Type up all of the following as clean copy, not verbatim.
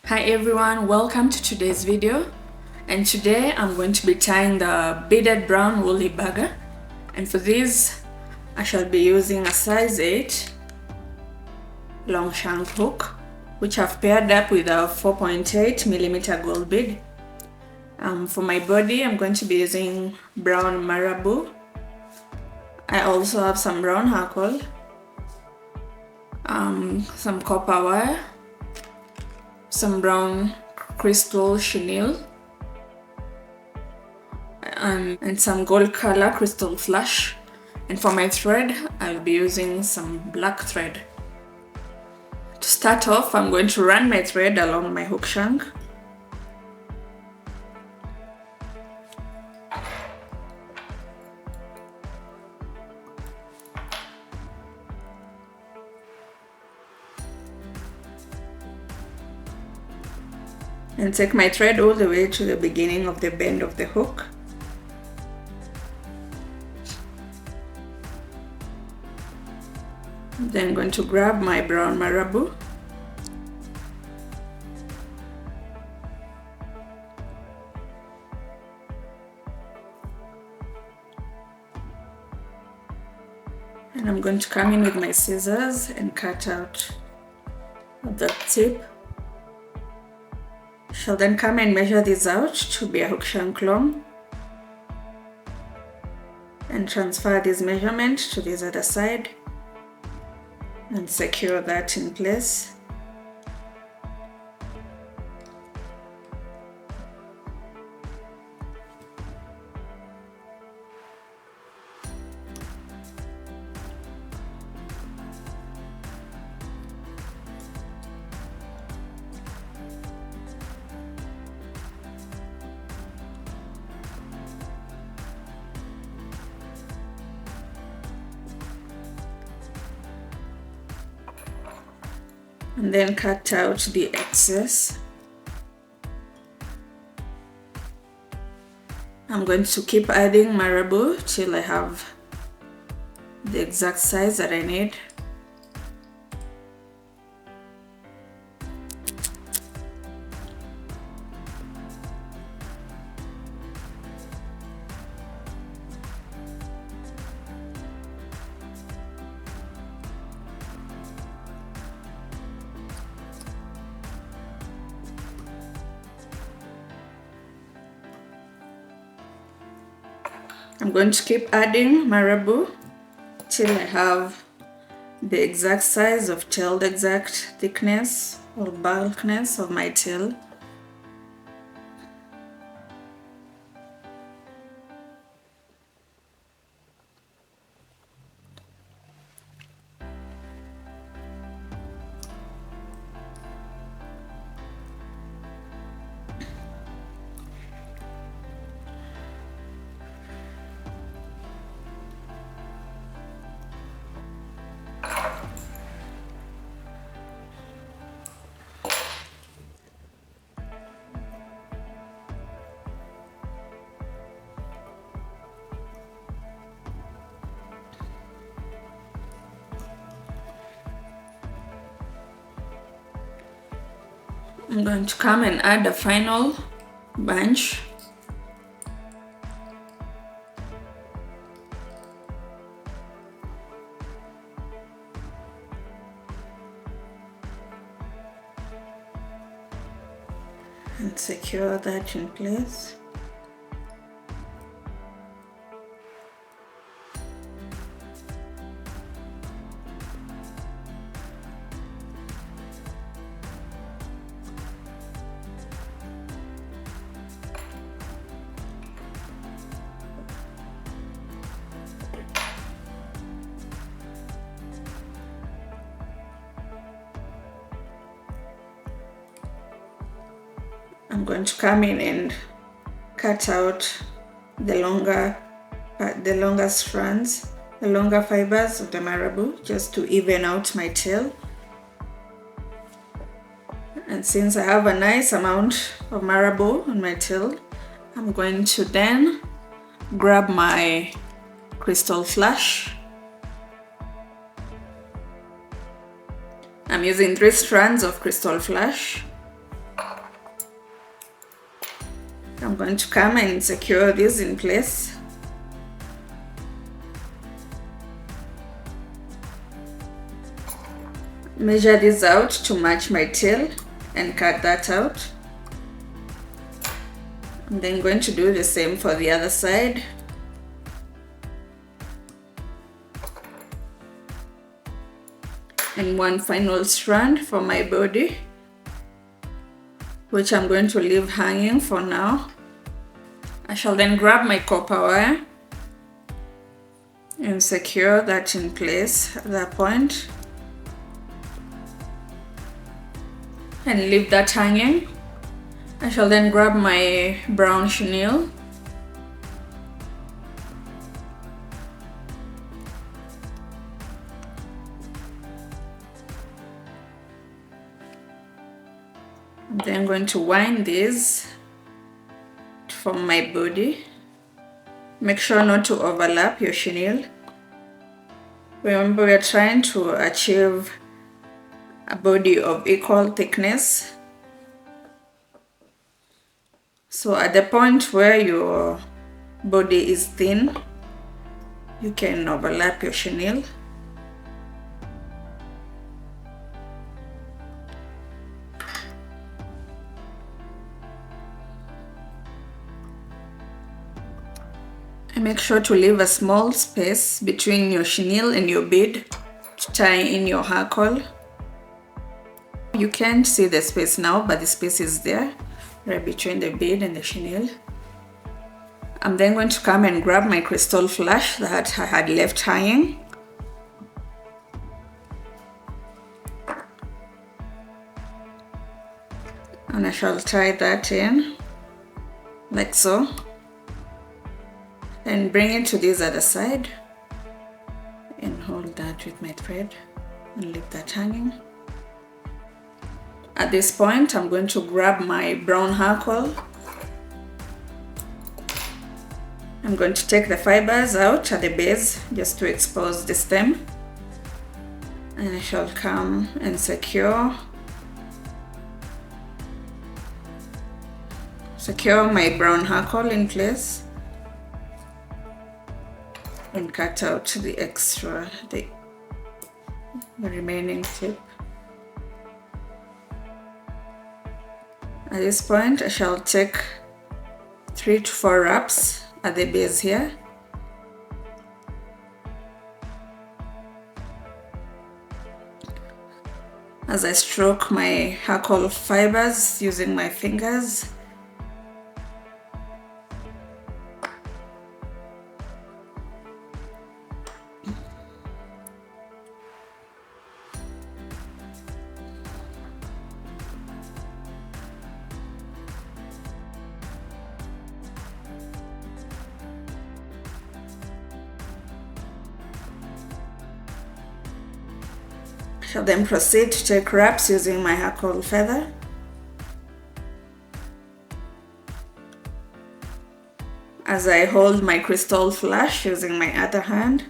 Hi everyone, welcome to today's video, and today I'm going to be tying the beaded brown woolly bagger, and for this I shall be using a size 8 long shank hook which I've paired up with a 4.8mm gold bead. For my body I'm going to be using brown Marabou. I also have some brown Hackle, some copper wire, some brown crystal chenille, and some gold color crystal flash. And for my thread, I'll be using some black thread. To start off, I'm going to run my thread along my hook shank. And take my thread all the way to the beginning of the bend of the hook. Then I'm going to grab my brown Marabou. And I'm going to come in with my scissors and cut out the tip. Shall then come and measure this out to be a hook shank long and transfer this measurement to this other side and secure that in place. And then cut out the excess. I'm going to keep adding Marabou till I have the exact size that I need. I'm going to keep adding Marabou till I have the exact size of tail, the exact thickness or bulkiness of my tail. I'm going to come and add a final bunch. And secure that in place. I'm going to come in and cut out the longer strands, the longer fibers of the Marabou, just to even out my tail. And since I have a nice amount of Marabou on my tail, I'm going to then grab my crystal flash. I'm using 3 strands of crystal flash. I'm going to come and secure this in place. Measure this out to match my tail and cut that out. I'm then going to do the same for the other side. And one final strand for my body, which I'm going to leave hanging for now. I shall then grab my copper wire and secure that in place at that point and leave that hanging. I shall then grab my brown chenille I'm then going to wind this from my body. Make sure not to overlap your chenille. Remember, we are trying to achieve a body of equal thickness. So at the point where your body is thin, you can overlap your chenille. And make sure to leave a small space between your chenille and your bead to tie in your hackle. You can't see the space now, but the space is there, right between the bead and the chenille. I'm then going to come and grab my crystal flash that I had left hanging. And I shall tie that in, like so. And bring it to this other side and hold that with my thread and leave that hanging. At this point, I'm going to grab my brown hackle. I'm going to take the fibers out at the base just to expose the stem, and I shall come and secure my brown hackle in place and cut out the extra, the remaining tip. At this point, I shall take 3 to 4 wraps at the base here. As I stroke my hackle fibers using my fingers. I shall then proceed to take wraps using my hackle feather. As I hold my crystal flash using my other hand.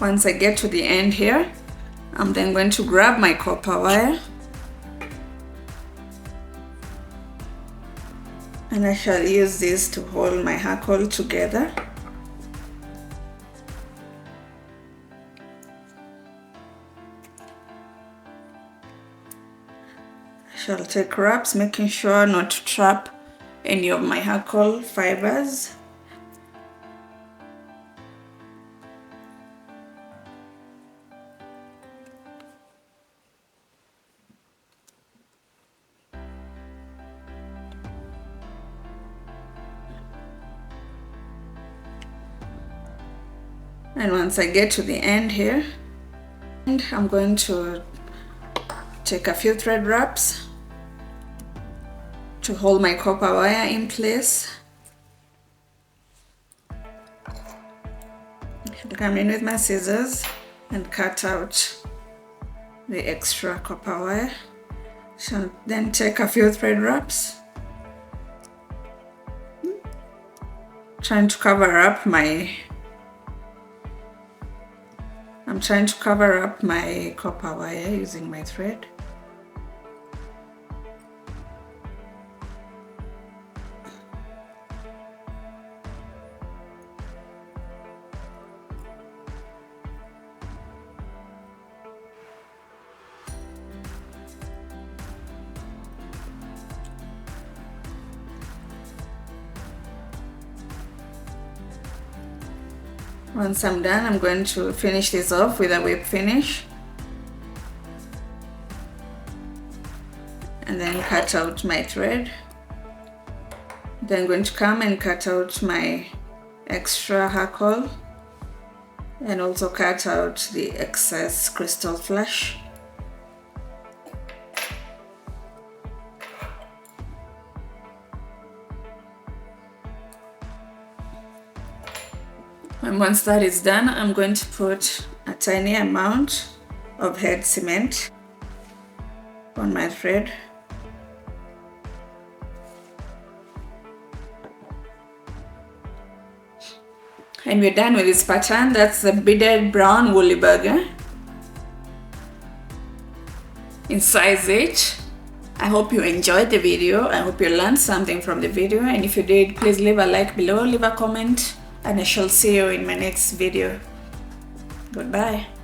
Once I get to the end here, I'm then going to grab my copper wire and I shall use this to hold my hackle together. I shall take wraps, making sure not to trap any of my hackle fibers. And once I get to the end here, and I'm going to take a few thread wraps to hold my copper wire in place. I'll come in with my scissors and cut out the extra copper wire. Shall then take a few thread wraps trying to cover up my copper wire using my thread. Once I'm done, I'm going to finish this off with a whip finish and then cut out my thread. Then I'm going to come and cut out my extra hackle and also cut out the excess crystal flash. And once that is done, I'm going to put a tiny amount of head cement on my thread. And we're done with this pattern. That's the beaded brown woolly burger in size 8. I hope you enjoyed the video. I hope you learned something from the video. And if you did, please leave a like below, leave a comment, and I shall see you in my next video. Goodbye.